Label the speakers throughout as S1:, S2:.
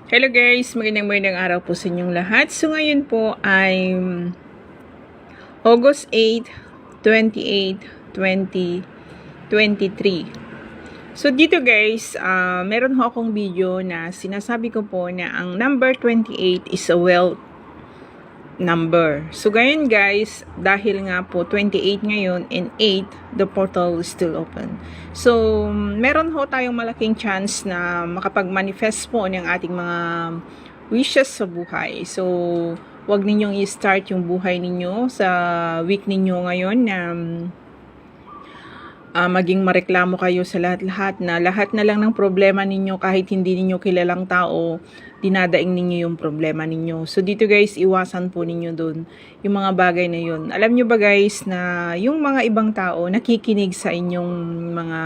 S1: Hello guys, magandang araw po sa inyong lahat. So ngayon po ay August 8, 28, 2023. So dito guys, meron ho akong video na sinasabi ko po na ang number 28 is a wealth number. So ngayon guys, dahil nga po 28 ngayon and 8, the portal is still open. So meron ho tayong malaking chance na makapag-manifest po ng ating mga wishes sa buhay. So wag ninyong i-start yung buhay ninyo sa week ninyo ngayon na maging mareklamo kayo sa lahat na lang ng problema ninyo, kahit hindi ninyo kilalang tao, dinadaing ninyo yung problema ninyo. So dito guys, iwasan po ninyo dun yung mga bagay na yun. Alam nyo ba guys na yung mga ibang tao nakikinig sa inyong mga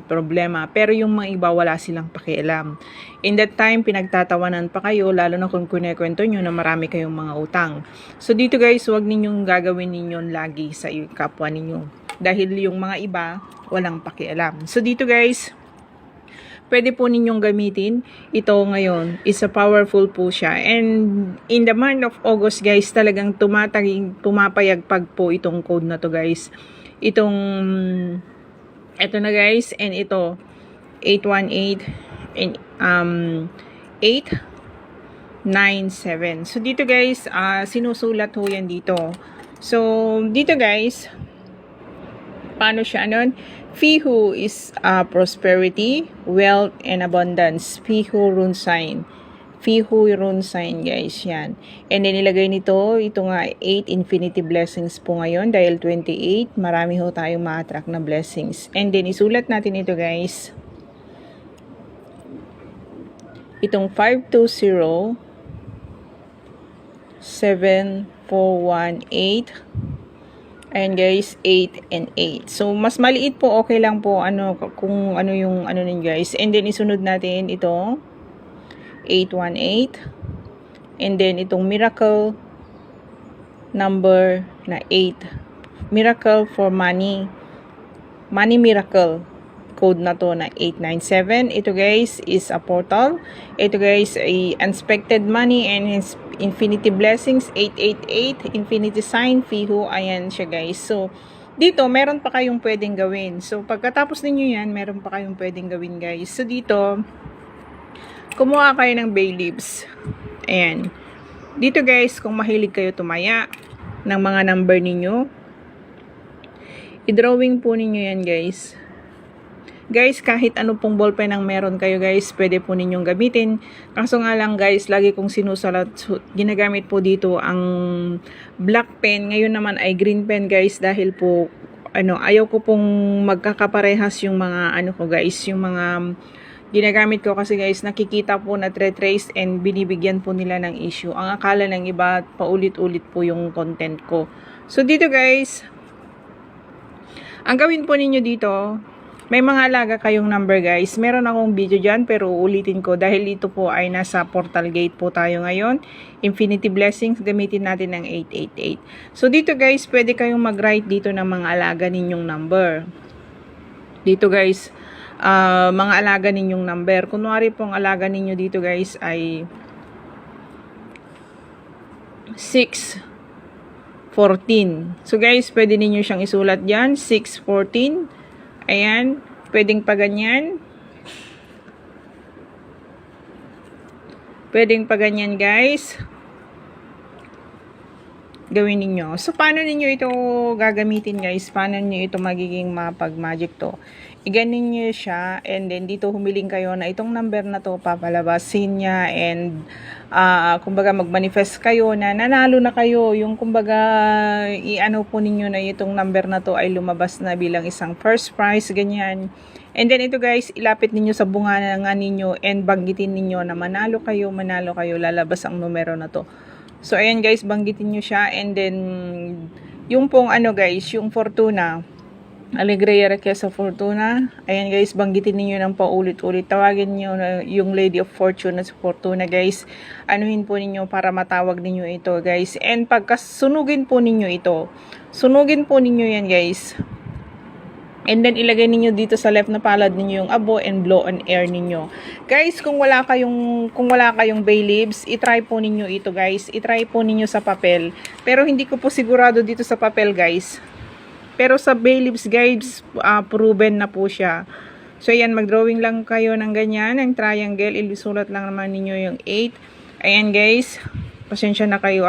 S1: problema, pero yung mga iba wala silang pakialam. In that time, pinagtatawanan pa kayo, lalo na kung kunikwento nyo na marami kayong mga utang. So dito guys, huwag ninyong gagawin ninyo lagi sa kapwa ninyo. Dahil yung mga iba, walang pakialam. So dito guys, pwede po ninyong gamitin ito ngayon. Isa powerful po siya. And in the month of August guys, talagang pumapayagpag po itong code na to guys. Ito na guys, and ito 818 and 897. So dito guys, sinusulat ho yan dito. So dito guys, paano siya anon? Fihu is prosperity, wealth, and abundance. Fihu rune sign. Fihu rune sign guys, yan. And then nilagay nito, ito nga 8 infinity blessings po ngayon dahil 28, marami ho tayong ma-attract na blessings. And then isulat natin ito guys. Itong 520 7418. Ayan guys, 8 and 8. So, mas maliit po, okay lang po kung ano yung ano ninyo guys. And then, isunod natin ito, 818. And then, itong miracle number na 8. Miracle for money. Money miracle. Code na to na 897. Ito guys is a portal. Ito guys ay unexpected money and infinity blessings. 888 infinity sign Fihu. Ayan siya guys. So dito meron pa kayong pwedeng gawin. So pagkatapos ninyo yan, meron pa kayong pwedeng gawin guys. So dito kumuha kayo ng bay leaves. Ayan. Dito guys, kung mahilig kayo tumaya ng mga number ninyo, i-drawing po ninyo yan guys. Guys, kahit ano pong ballpen ang meron kayo guys, pwede po ninyong gamitin. Kaso nga lang guys, lagi kong sinusulat, ginagamit po dito ang black pen. Ngayon naman ay green pen guys, dahil po ayaw ko pong magkakaparehas yung mga ko guys, yung mga ginagamit ko kasi guys, nakikita po na trace and binibigyan po nila ng issue. Ang akala ng iba, paulit-ulit po yung content ko. So dito guys, ang gawin po ninyo dito, may mga alaga kayong number guys. Meron akong video dyan pero uulitin ko dahil ito po ay nasa portal gate po tayo ngayon. Infinity blessings, gamitin natin ng 888. So dito guys, pwede kayong mag-write dito ng mga alaga ninyong number. Dito guys, mga alaga ninyong number. Kunwari pong alaga ninyo dito guys ay 614. So guys, pwede ninyo siyang isulat dyan, 614. Ayan, pwedeng pa ganyan. Pwedeng pa ganyan guys. Gawin ninyo. So, paano ninyo ito gagamitin guys? Paano ninyo ito magiging mapag-magic to? Iganin nyo siya and then dito humiling kayo na itong number na to papalabasin niya and kumbaga mag-manifest kayo na nanalo na kayo. Yung kumbaga i-ano po ninyo na itong number na to ay lumabas na bilang isang first prize, ganyan. And then ito guys, ilapit ninyo sa bunga nga ninyo and banggitin ninyo na manalo kayo, lalabas ang numero na to. So ayan guys, banggitin nyo siya and then yung pong guys, yung Fortuna, Alegria Riqueza Fortuna. Ayan guys, banggitin niyo ng paulit-ulit. Tawagin niyo yung Lady of Fortune sa Fortuna guys. Anuhin po ninyo para matawag ninyo ito guys. And pagkasunugin po ninyo ito, sunugin po ninyo yan guys. And then, ilagay ninyo dito sa left na palad ninyo yung abo and blow on air ninyo. Guys, kung wala kayong bay leaves, itry po ninyo ito guys. Itry po ninyo sa papel. Pero hindi ko po sigurado dito sa papel guys. Pero sa bay leaves guys, proven na po siya. So, ayan, mag-drawing lang kayo ng ganyan, ng triangle. Ilisulat lang naman ninyo yung 8. Ayan guys, pasensya na kayo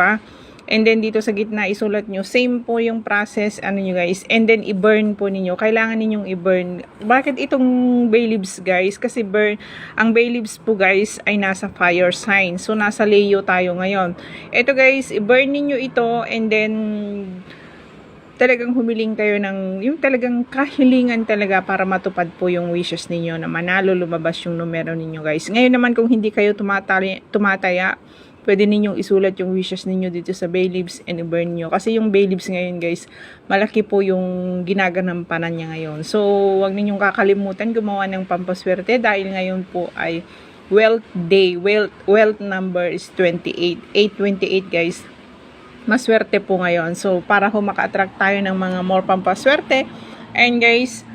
S1: And then dito sa gitna isulat nyo, same po yung process nyo guys. And then i-burn po ninyo. Kailangan ninyong i-burn. Bakit itong bay leaves guys? Kasi ang bay leaves po guys ay nasa fire sign. So nasa Leo tayo ngayon. Ito guys, i-burn ninyo ito and then talagang humiling kayo ng yung talagang kahilingan talaga para matupad po yung wishes ninyo na manalo, lumabas yung numero ninyo guys. Ngayon naman kung hindi kayo tumataya, pwede ninyong isulat yung wishes ninyo dito sa bay leaves and i-burn nyo. Kasi yung bay leaves ngayon guys, malaki po yung ginaganampanan niya ngayon. So, wag ninyong kakalimutan gumawa ng pampaswerte dahil ngayon po ay wealth day. Wealth number is 28. 828 guys. Maswerte po ngayon. So, para ho maka-attract tayo ng mga more pampaswerte. And guys,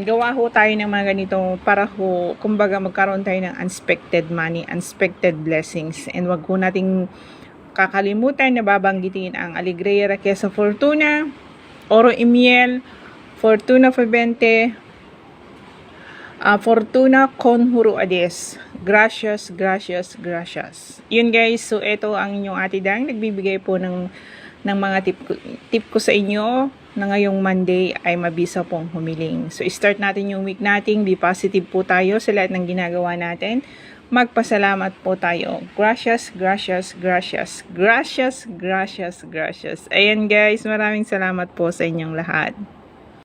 S1: gawa ho tayo ng mga ganito para ho, kumbaga magkaroon tayo ng unexpected money, unexpected blessings. And wag ho nating kakalimutan na babanggitin ang Alegría Riqueza Fortuna, Oro y Miel, Fortuna Febente, Fortuna Conjuro Ades. Gracias, gracias, gracias. Yun guys, so ito ang inyong Ate Dang, nagbibigay po ng mga tip ko sa inyo na ngayong Monday ay mabisa pong humiling. So, start natin yung week natin. Be positive po tayo sa lahat ng ginagawa natin. Magpasalamat po tayo. Gracias, gracias, gracias. Gracias, gracias, gracias. Ayan guys, maraming salamat po sa inyong lahat.